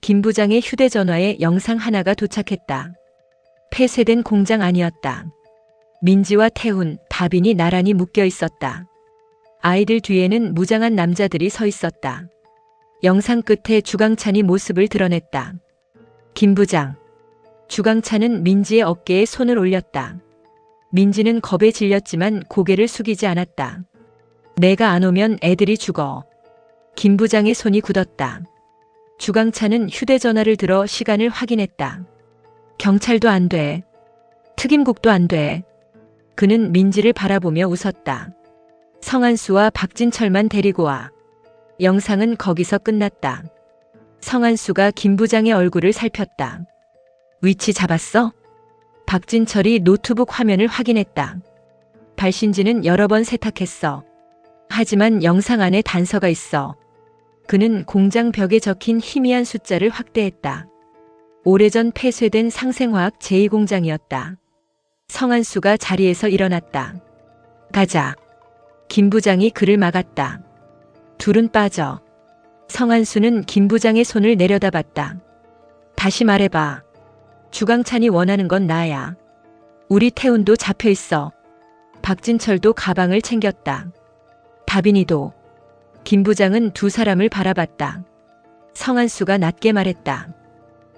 김 부장의 휴대전화에 영상 하나가 도착했다. 폐쇄된 공장 아니었다. 민지와 태훈, 다빈이 나란히 묶여 있었다. 아이들 뒤에는 무장한 남자들이 서 있었다. 영상 끝에 주강찬이 모습을 드러냈다. 김 부장. 주강찬은 민지의 어깨에 손을 올렸다. 민지는 겁에 질렸지만 고개를 숙이지 않았다. 내가 안 오면 애들이 죽어. 김 부장의 손이 굳었다. 주강찬은 휴대전화를 들어 시간을 확인했다. 경찰도 안 돼. 특임국도 안 돼. 그는 민지를 바라보며 웃었다. 성한수와 박진철만 데리고 와. 영상은 거기서 끝났다. 성한수가 김 부장의 얼굴을 살폈다. 위치 잡았어? 박진철이 노트북 화면을 확인했다. 발신지는 여러 번 세탁했어. 하지만 영상 안에 단서가 있어. 그는 공장 벽에 적힌 희미한 숫자를 확대했다. 오래전 폐쇄된 상생화학 제2공장이었다. 성한수가 자리에서 일어났다. 가자. 김 부장이 그를 막았다. 둘은 빠져. 성한수는 김 부장의 손을 내려다봤다. 다시 말해봐. 주강찬이 원하는 건 나야. 우리 태훈도 잡혀 있어. 박진철도 가방을 챙겼다. 다빈이도. 김 부장은 두 사람을 바라봤다. 성한수가 낮게 말했다.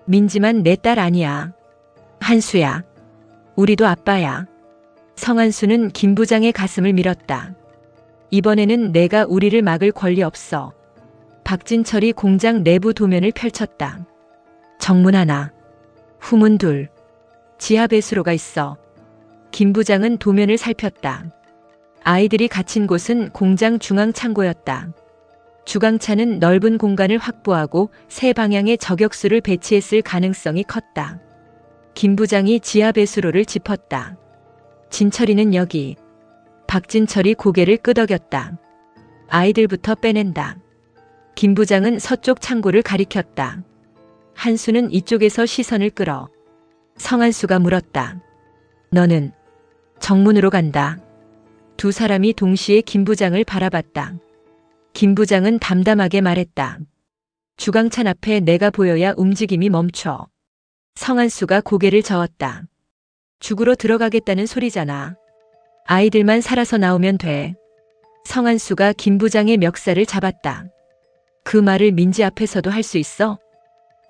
민지만 내 딸 아니야. 한수야. 우리도 아빠야. 성한수는 김 부장의 가슴을 밀었다. 이번에는 내가 우리를 막을 권리 없어. 박진철이 공장 내부 도면을 펼쳤다. 정문 하나. 후문 둘. 지하 배수로가 있어. 김 부장은 도면을 살폈다. 아이들이 갇힌 곳은 공장 중앙 창고였다. 주강찬은 넓은 공간을 확보하고 세 방향의 저격수를 배치했을 가능성이 컸다. 김 부장이 지하 배수로를 짚었다. 진철이는 여기. 박진철이 고개를 끄덕였다. 아이들부터 빼낸다. 김 부장은 서쪽 창고를 가리켰다. 한수는 이쪽에서 시선을 끌어. 성한수가 물었다. 너는? 정문으로 간다. 두 사람이 동시에 김 부장을 바라봤다. 김 부장은 담담하게 말했다. 주강찬 앞에 내가 보여야 움직임이 멈춰. 성한수가 고개를 저었다. 죽으러 들어가겠다는 소리잖아. 아이들만 살아서 나오면 돼. 성한수가 김 부장의 멱살을 잡았다. 그 말을 민지 앞에서도 할 수 있어?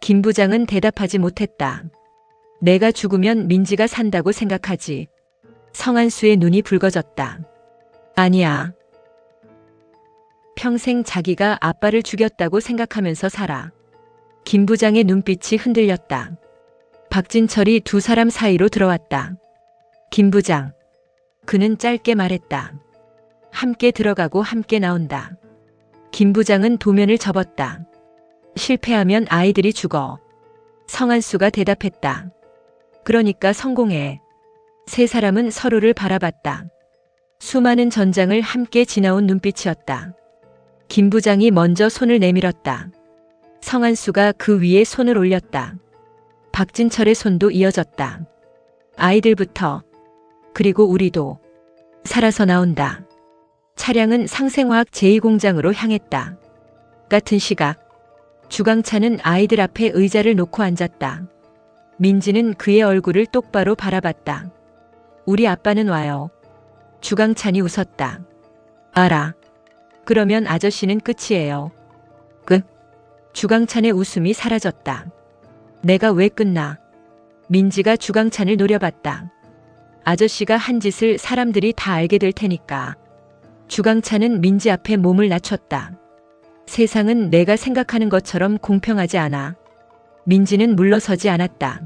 김 부장은 대답하지 못했다. 내가 죽으면 민지가 산다고 생각하지. 성한수의 눈이 붉어졌다. 아니야. 평생 자기가 아빠를 죽였다고 생각하면서 살아. 김 부장의 눈빛이 흔들렸다. 박진철이 두 사람 사이로 들어왔다. 김 부장. 그는 짧게 말했다. 함께 들어가고 함께 나온다. 김 부장은 도면을 접었다. 실패하면 아이들이 죽어. 성한수가 대답했다. 그러니까 성공해. 세 사람은 서로를 바라봤다. 수많은 전장을 함께 지나온 눈빛이었다. 김 부장이 먼저 손을 내밀었다. 성한수가 그 위에 손을 올렸다. 박진철의 손도 이어졌다. 아이들부터. 그리고 우리도. 살아서 나온다. 차량은 상생화학 제2공장으로 향했다. 같은 시각. 주강찬은 아이들 앞에 의자를 놓고 앉았다. 민지는 그의 얼굴을 똑바로 바라봤다. 우리 아빠는 와요. 주강찬이 웃었다. 알아. 그러면 아저씨는 끝이에요. 끝? 주강찬의 웃음이 사라졌다. 내가 왜 끝나? 민지가 주강찬을 노려봤다. 아저씨가 한 짓을 사람들이 다 알게 될 테니까. 주강찬은 민지 앞에 몸을 낮췄다. 세상은 내가 생각하는 것처럼 공평하지 않아. 민지는 물러서지 않았다.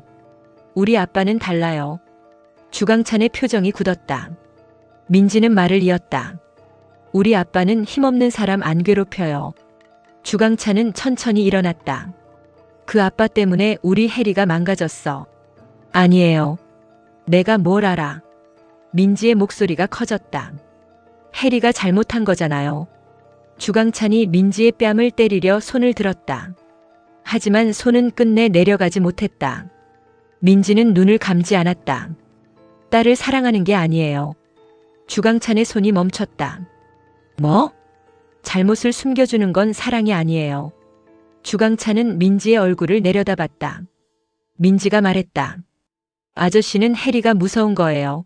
우리 아빠는 달라요. 주강찬의 표정이 굳었다. 민지는 말을 이었다. 우리 아빠는 힘없는 사람 안 괴롭혀요. 주강찬은 천천히 일어났다. 그 아빠 때문에 우리 혜리가 망가졌어. 아니에요. 내가 뭘 알아. 민지의 목소리가 커졌다. 혜리가 잘못한 거잖아요. 주강찬이 민지의 뺨을 때리려 손을 들었다. 하지만 손은 끝내 내려가지 못했다. 민지는 눈을 감지 않았다. 딸을 사랑하는 게 아니에요. 주강찬의 손이 멈췄다. 뭐? 잘못을 숨겨주는 건 사랑이 아니에요. 주강찬은 민지의 얼굴을 내려다봤다. 민지가 말했다. 아저씨는 해리가 무서운 거예요.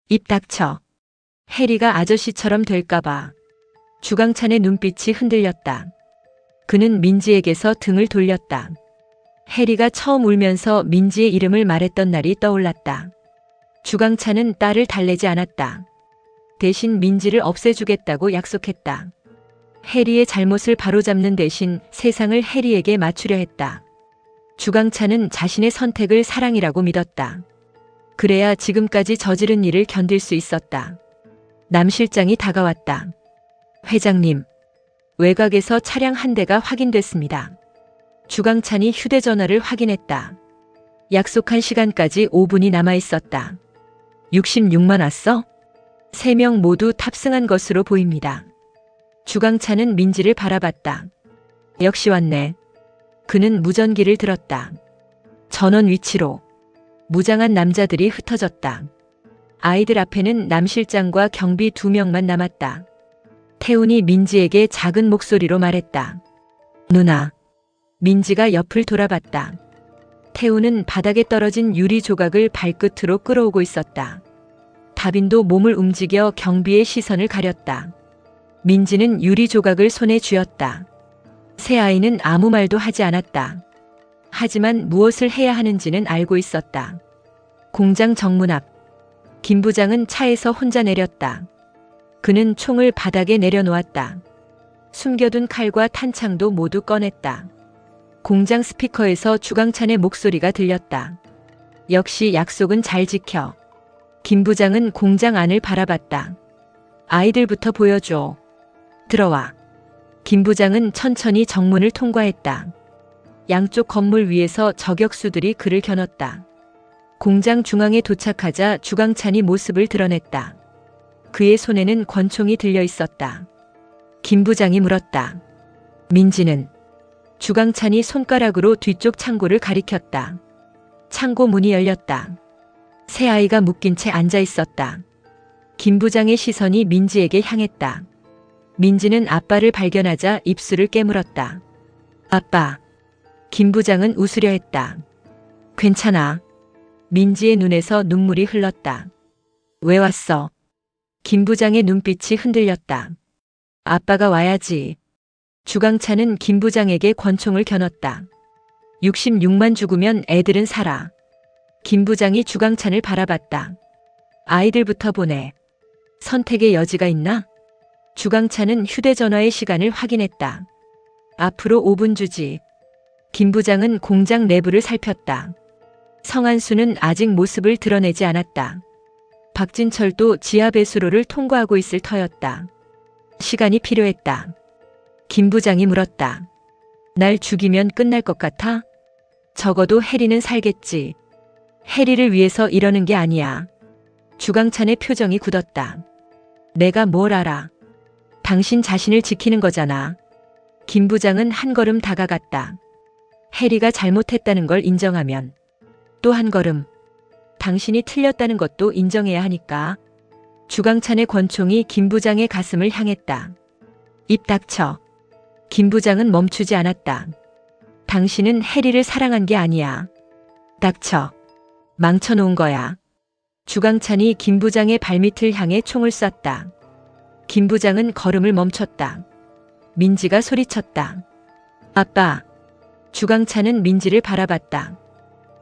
입 닥쳐. 해리가 아저씨처럼 될까봐. 주강찬의 눈빛이 흔들렸다. 그는 민지에게서 등을 돌렸다. 해리가 처음 울면서 민지의 이름을 말했던 날이 떠올랐다. 주강찬은 딸을 달래지 않았다. 대신 민지를 없애주겠다고 약속했다. 해리의 잘못을 바로잡는 대신 세상을 해리에게 맞추려 했다. 주강찬은 자신의 선택을 사랑이라고 믿었다. 그래야 지금까지 저지른 일을 견딜 수 있었다. 남 실장이 다가왔다. 회장님, 외곽에서 차량 한 대가 확인됐습니다. 주강찬이 휴대전화를 확인했다. 약속한 시간까지 5분이 남아 있었다. 66만 왔어? 3명 모두 탑승한 것으로 보입니다. 주강찬은 민지를 바라봤다. 역시 왔네. 그는 무전기를 들었다. 전원 위치로. 무장한 남자들이 흩어졌다. 아이들 앞에는 남 실장과 경비 2명만 남았다. 태훈이 민지에게 작은 목소리로 말했다. 누나. 민지가 옆을 돌아봤다. 태훈은 바닥에 떨어진 유리 조각을 발끝으로 끌어오고 있었다. 다빈도 몸을 움직여 경비의 시선을 가렸다. 민지는 유리 조각을 손에 쥐었다. 새 아이는 아무 말도 하지 않았다. 하지만 무엇을 해야 하는지는 알고 있었다. 공장 정문 앞. 김 부장은 차에서 혼자 내렸다. 그는 총을 바닥에 내려놓았다. 숨겨둔 칼과 탄창도 모두 꺼냈다. 공장 스피커에서 주강찬의 목소리가 들렸다. 역시 약속은 잘 지켜. 김 부장은 공장 안을 바라봤다. 아이들부터 보여줘. 들어와. 김 부장은 천천히 정문을 통과했다. 양쪽 건물 위에서 저격수들이 그를 겨눴다. 공장 중앙에 도착하자 주강찬이 모습을 드러냈다. 그의 손에는 권총이 들려 있었다. 김 부장이 물었다. 민지는? 주강찬이 손가락으로 뒤쪽 창고를 가리켰다. 창고 문이 열렸다. 새 아이가 묶인 채 앉아 있었다. 김 부장의 시선이 민지에게 향했다. 민지는 아빠를 발견하자 입술을 깨물었다. 아빠. 김 부장은 웃으려 했다. 괜찮아. 민지의 눈에서 눈물이 흘렀다. 왜 왔어? 김 부장의 눈빛이 흔들렸다. 아빠가 와야지. 주강찬은 김 부장에게 권총을 겨눴다. 66만 죽으면 애들은 살아. 김 부장이 주강찬을 바라봤다. 아이들부터 보내. 선택의 여지가 있나? 주강찬은 휴대전화의 시간을 확인했다. 앞으로 5분 주지. 김 부장은 공장 내부를 살폈다. 성한수는 아직 모습을 드러내지 않았다. 박진철도 지하 배수로를 통과하고 있을 터였다. 시간이 필요했다. 김 부장이 물었다. 날 죽이면 끝날 것 같아? 적어도 해리는 살겠지. 해리를 위해서 이러는 게 아니야. 주강찬의 표정이 굳었다. 내가 뭘 알아? 당신 자신을 지키는 거잖아. 김 부장은 한 걸음 다가갔다. 해리가 잘못했다는 걸 인정하면 또 한 걸음. 당신이 틀렸다는 것도 인정해야 하니까. 주강찬의 권총이 김 부장의 가슴을 향했다. 입 닥쳐. 김 부장은 멈추지 않았다. 당신은 해리를 사랑한 게 아니야. 닥쳐. 망쳐놓은 거야. 주강찬이 김 부장의 발밑을 향해 총을 쐈다. 김 부장은 걸음을 멈췄다. 민지가 소리쳤다. 아빠. 주강찬은 민지를 바라봤다.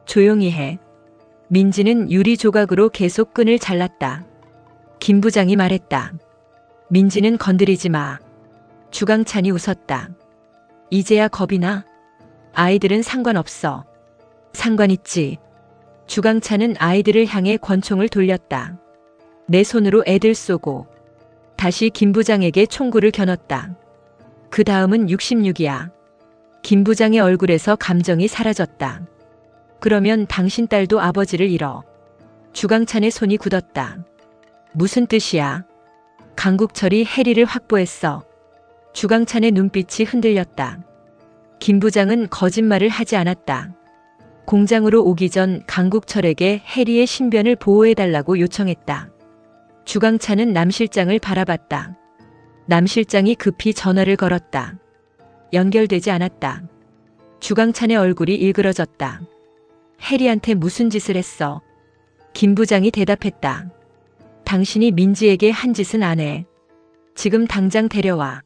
조용히 해. 민지는 유리 조각으로 계속 끈을 잘랐다. 김 부장이 말했다. 민지는 건드리지 마. 주강찬이 웃었다. 이제야 겁이 나? 아이들은 상관없어. 상관있지. 주강찬은 아이들을 향해 권총을 돌렸다. 내 손으로 애들 쏘고 다시 김 부장에게 총구를 겨눴다. 그 다음은 66이야. 김 부장의 얼굴에서 감정이 사라졌다. 그러면 당신 딸도 아버지를 잃어. 주강찬의 손이 굳었다. 무슨 뜻이야? 강국철이 해리를 확보했어. 주강찬의 눈빛이 흔들렸다. 김 부장은 거짓말을 하지 않았다. 공장으로 오기 전 강국철에게 해리의 신변을 보호해달라고 요청했다. 주강찬은 남 실장을 바라봤다. 남 실장이 급히 전화를 걸었다. 연결되지 않았다. 주강찬의 얼굴이 일그러졌다. 해리한테 무슨 짓을 했어? 김 부장이 대답했다. 당신이 민지에게 한 짓은 안 해. 지금 당장 데려와.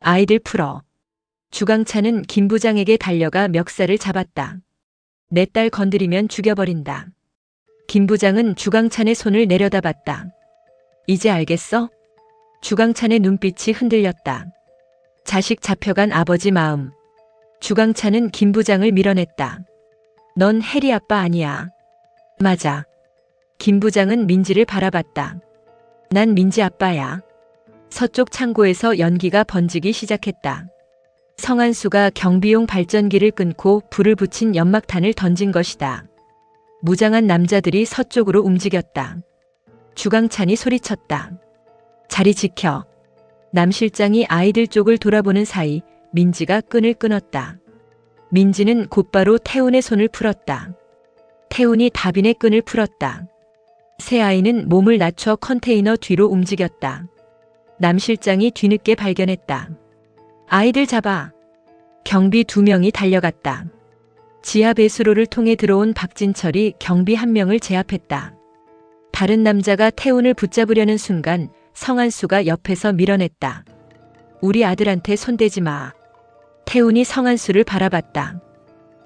아이들 풀어. 주강찬은 김 부장에게 달려가 멱살을 잡았다. 내 딸 건드리면 죽여버린다. 김 부장은 주강찬의 손을 내려다봤다. 이제 알겠어? 주강찬의 눈빛이 흔들렸다. 자식 잡혀간 아버지 마음. 주강찬은 김 부장을 밀어냈다. 넌 해리 아빠 아니야. 맞아. 김 부장은 민지를 바라봤다. 난 민지 아빠야. 서쪽 창고에서 연기가 번지기 시작했다. 성한수가 경비용 발전기를 끊고 불을 붙인 연막탄을 던진 것이다. 무장한 남자들이 서쪽으로 움직였다. 주강찬이 소리쳤다. 자리 지켜. 남 실장이 아이들 쪽을 돌아보는 사이 민지가 끈을 끊었다. 민지는 곧바로 태훈의 손을 풀었다. 태훈이 다빈의 끈을 풀었다. 새 아이는 몸을 낮춰 컨테이너 뒤로 움직였다. 남 실장이 뒤늦게 발견했다. 아이들 잡아. 경비 2명이 달려갔다. 지하 배수로를 통해 들어온 박진철이 경비 1명을 제압했다. 다른 남자가 태훈을 붙잡으려는 순간 성한수가 옆에서 밀어냈다. 우리 아들한테 손대지 마. 태훈이 성한수를 바라봤다.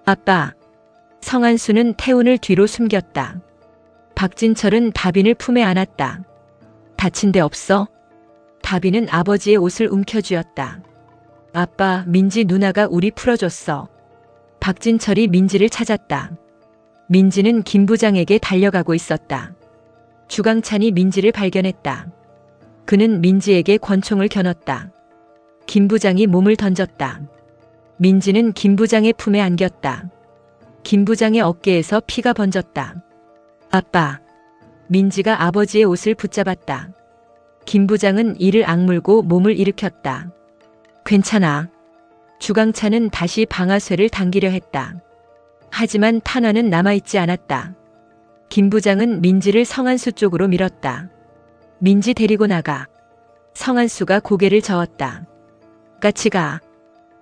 아빠. 성한수는 태훈을 뒤로 숨겼다. 박진철은 다빈을 품에 안았다. 다친 데 없어? 다빈은 아버지의 옷을 움켜쥐었다. 아빠, 민지 누나가 우리 풀어줬어. 박진철이 민지를 찾았다. 민지는 김 부장에게 달려가고 있었다. 주강찬이 민지를 발견했다. 그는 민지에게 권총을 겨눴다. 김 부장이 몸을 던졌다. 민지는 김 부장의 품에 안겼다. 김 부장의 어깨에서 피가 번졌다. 아빠. 민지가 아버지의 옷을 붙잡았다. 김 부장은 이를 악물고 몸을 일으켰다. 괜찮아. 주강찬은 다시 방아쇠를 당기려 했다. 하지만 탄환은 남아있지 않았다. 김 부장은 민지를 성한수 쪽으로 밀었다. 민지 데리고 나가. 성한수가 고개를 저었다. 같이 가.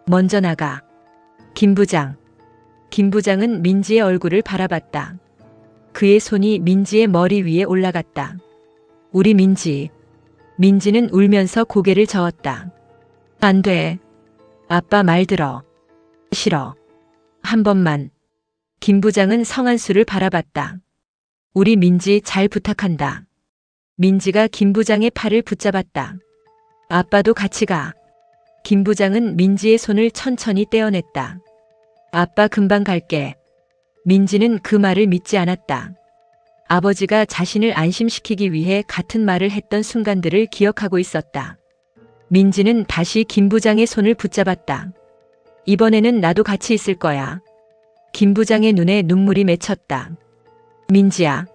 먼저 나가. 김 부장. 김 부장은 민지의 얼굴을 바라봤다. 그의 손이 민지의 머리 위에 올라갔다. 우리 민지. 민지는 울면서 고개를 저었다. 안 돼. 아빠 말 들어. 싫어. 한 번만. 김 부장은 성한수를 바라봤다. 우리 민지 잘 부탁한다. 민지가 김 부장의 팔을 붙잡았다. 아빠도 같이 가. 김 부장은 민지의 손을 천천히 떼어냈다. 아빠 금방 갈게. 민지는 그 말을 믿지 않았다. 아버지가 자신을 안심시키기 위해 같은 말을 했던 순간들을 기억하고 있었다. 민지는 다시 김 부장의 손을 붙잡았다. 이번에는 나도 같이 있을 거야. 김 부장의 눈에 눈물이 맺혔다. 민지야.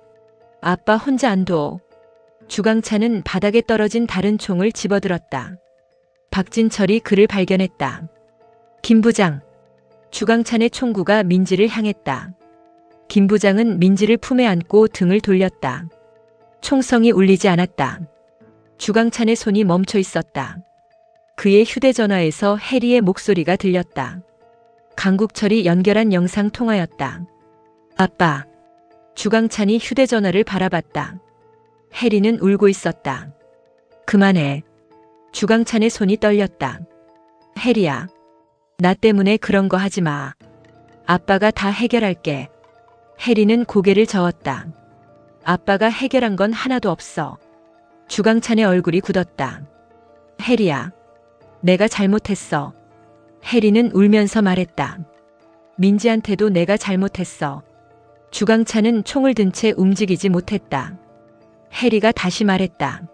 아빠 혼자 안 둬. 주강찬은 바닥에 떨어진 다른 총을 집어들었다. 박진철이 그를 발견했다. 김 부장. 주강찬의 총구가 민지를 향했다. 김 부장은 민지를 품에 안고 등을 돌렸다. 총성이 울리지 않았다. 주강찬의 손이 멈춰 있었다. 그의 휴대전화에서 해리의 목소리가 들렸다. 강국철이 연결한 영상 통화였다. 아빠. 주강찬이 휴대전화를 바라봤다. 해리는 울고 있었다. 그만해. 주강찬의 손이 떨렸다. 해리야. 나 때문에 그런 거 하지 마. 아빠가 다 해결할게. 해리는 고개를 저었다. 아빠가 해결한 건 하나도 없어. 주강찬의 얼굴이 굳었다. 해리야. 내가 잘못했어. 해리는 울면서 말했다. 민지한테도 내가 잘못했어. 주강찬은 총을 든 채 움직이지 못했다. 해리가 다시 말했다.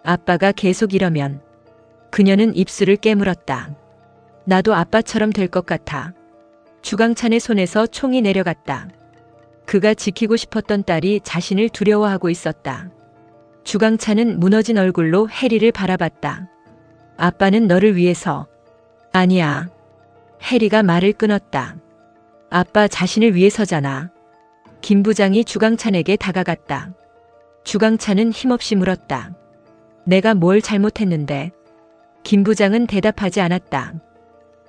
아빠가 계속 이러면. 그녀는 입술을 깨물었다. 나도 아빠처럼 될 것 같아. 주강찬의 손에서 총이 내려갔다. 그가 지키고 싶었던 딸이 자신을 두려워하고 있었다. 주강찬은 무너진 얼굴로 해리를 바라봤다. 아빠는 너를 위해서. 아니야. 해리가 말을 끊었다. 아빠 자신을 위해서잖아. 김 부장이 주강찬에게 다가갔다. 주강찬은 힘없이 물었다. 내가 뭘 잘못했는데? 김 부장은 대답하지 않았다.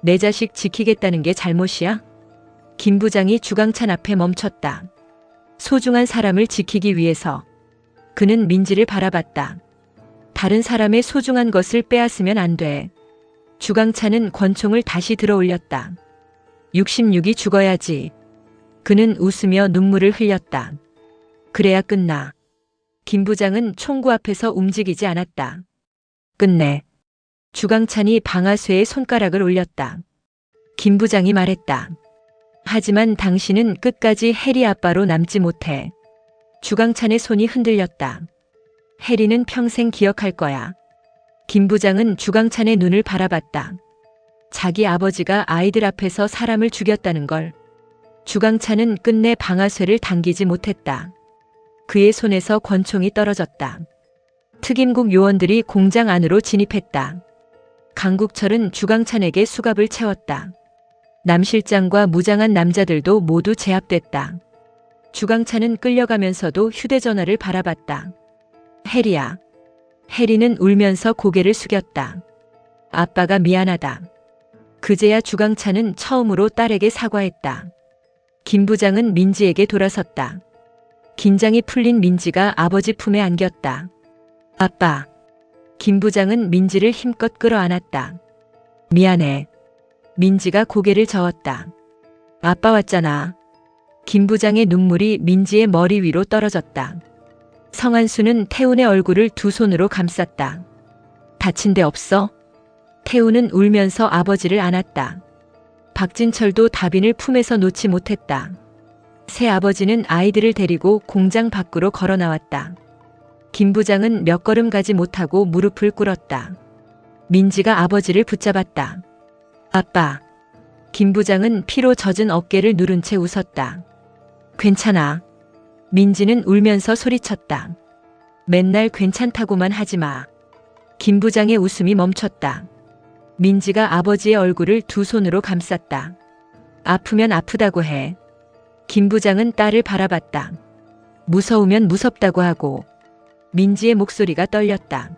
내 자식 지키겠다는 게 잘못이야? 김 부장이 주강찬 앞에 멈췄다. 소중한 사람을 지키기 위해서. 그는 민지를 바라봤다. 다른 사람의 소중한 것을 빼앗으면 안 돼. 주강찬은 권총을 다시 들어 올렸다. 66이 죽어야지. 그는 웃으며 눈물을 흘렸다. 그래야 끝나. 김 부장은 총구 앞에서 움직이지 않았다. 끝내. 주강찬이 방아쇠에 손가락을 올렸다. 김 부장이 말했다. 하지만 당신은 끝까지 해리 아빠로 남지 못해. 주강찬의 손이 흔들렸다. 해리는 평생 기억할 거야. 김 부장은 주강찬의 눈을 바라봤다. 자기 아버지가 아이들 앞에서 사람을 죽였다는 걸. 주강찬은 끝내 방아쇠를 당기지 못했다. 그의 손에서 권총이 떨어졌다. 특임국 요원들이 공장 안으로 진입했다. 강국철은 주강찬에게 수갑을 채웠다. 남 실장과 무장한 남자들도 모두 제압됐다. 주강찬은 끌려가면서도 휴대전화를 바라봤다. 해리야. 해리는 울면서 고개를 숙였다. 아빠가 미안하다. 그제야 주강찬은 처음으로 딸에게 사과했다. 김 부장은 민지에게 돌아섰다. 긴장이 풀린 민지가 아버지 품에 안겼다. 아빠. 김 부장은 민지를 힘껏 끌어안았다. 미안해. 민지가 고개를 저었다. 아빠 왔잖아. 김 부장의 눈물이 민지의 머리 위로 떨어졌다. 성한수는 태훈의 얼굴을 두 손으로 감쌌다. 다친 데 없어? 태훈은 울면서 아버지를 안았다. 박진철도 다빈을 품에서 놓지 못했다. 새 아버지는 아이들을 데리고 공장 밖으로 걸어 나왔다. 김 부장은 몇 걸음 가지 못하고 무릎을 꿇었다. 민지가 아버지를 붙잡았다. 아빠. 김 부장은 피로 젖은 어깨를 누른 채 웃었다. 괜찮아. 민지는 울면서 소리쳤다. 맨날 괜찮다고만 하지 마. 김 부장의 웃음이 멈췄다. 민지가 아버지의 얼굴을 두 손으로 감쌌다. 아프면 아프다고 해. 김 부장은 딸을 바라봤다. 무서우면 무섭다고 하고. 민지의 목소리가 떨렸다.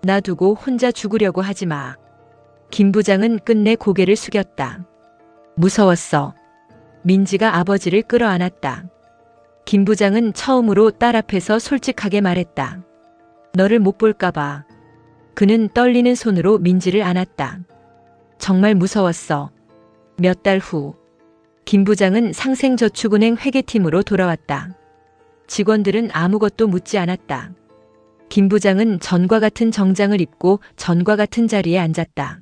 나 두고 혼자 죽으려고 하지 마. 김 부장은 끝내 고개를 숙였다. 무서웠어. 민지가 아버지를 끌어안았다. 김 부장은 처음으로 딸 앞에서 솔직하게 말했다. 너를 못 볼까봐. 그는 떨리는 손으로 민지를 안았다. 정말 무서웠어. 몇 달 후. 김 부장은 상생저축은행 회계팀으로 돌아왔다. 직원들은 아무것도 묻지 않았다. 김 부장은 전과 같은 정장을 입고 전과 같은 자리에 앉았다.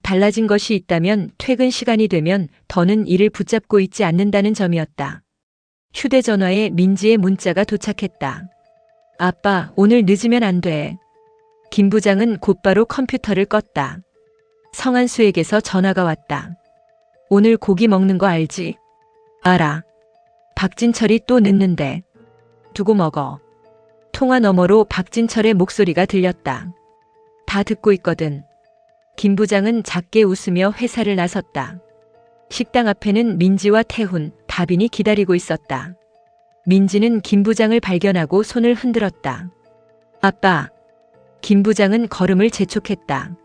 달라진 것이 있다면 퇴근 시간이 되면 더는 이를 붙잡고 있지 않는다는 점이었다. 휴대전화에 민지의 문자가 도착했다. 아빠, 오늘 늦으면 안 돼. 김 부장은 곧바로 컴퓨터를 껐다. 성한수에게서 전화가 왔다. 오늘 고기 먹는 거 알지? 알아. 박진철이 또 늦는데. 두고 먹어. 통화 너머로 박진철의 목소리가 들렸다. 다 듣고 있거든. 김 부장은 작게 웃으며 회사를 나섰다. 식당 앞에는 민지와 태훈, 다빈이 기다리고 있었다. 민지는 김 부장을 발견하고 손을 흔들었다. 아빠. 김 부장은 걸음을 재촉했다.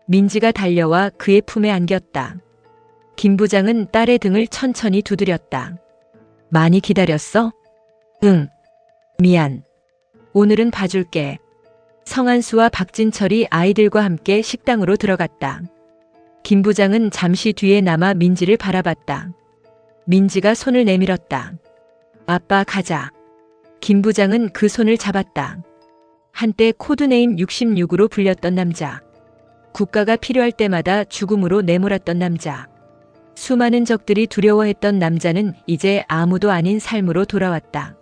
민지가 달려와 그의 품에 안겼다. 김 부장은 딸의 등을 천천히 두드렸다. 많이 기다렸어? 응. 미안. 오늘은 봐줄게. 성한수와 박진철이 아이들과 함께 식당으로 들어갔다. 김 부장은 잠시 뒤에 남아 민지를 바라봤다. 민지가 손을 내밀었다. 아빠 가자. 김 부장은 그 손을 잡았다. 한때 코드네임 66으로 불렸던 남자. 국가가 필요할 때마다 죽음으로 내몰았던 남자. 수많은 적들이 두려워했던 남자는 이제 아무도 아닌 삶으로 돌아왔다.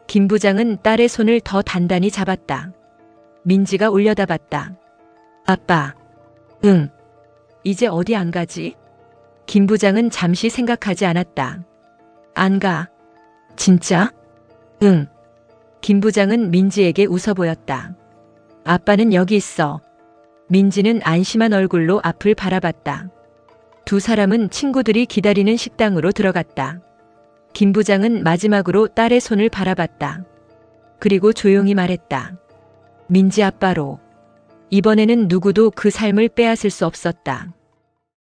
김 부장은 딸의 손을 더 단단히 잡았다. 민지가 올려다봤다. 아빠. 응. 이제 어디 안 가지? 김 부장은 잠시 생각하지 않았다. 안 가. 진짜? 응. 김 부장은 민지에게 웃어 보였다. 아빠는 여기 있어. 민지는 안심한 얼굴로 앞을 바라봤다. 두 사람은 친구들이 기다리는 식당으로 들어갔다. 김 부장은 마지막으로 딸의 손을 바라봤다. 그리고 조용히 말했다. 민지 아빠로. 이번에는 누구도 그 삶을 빼앗을 수 없었다.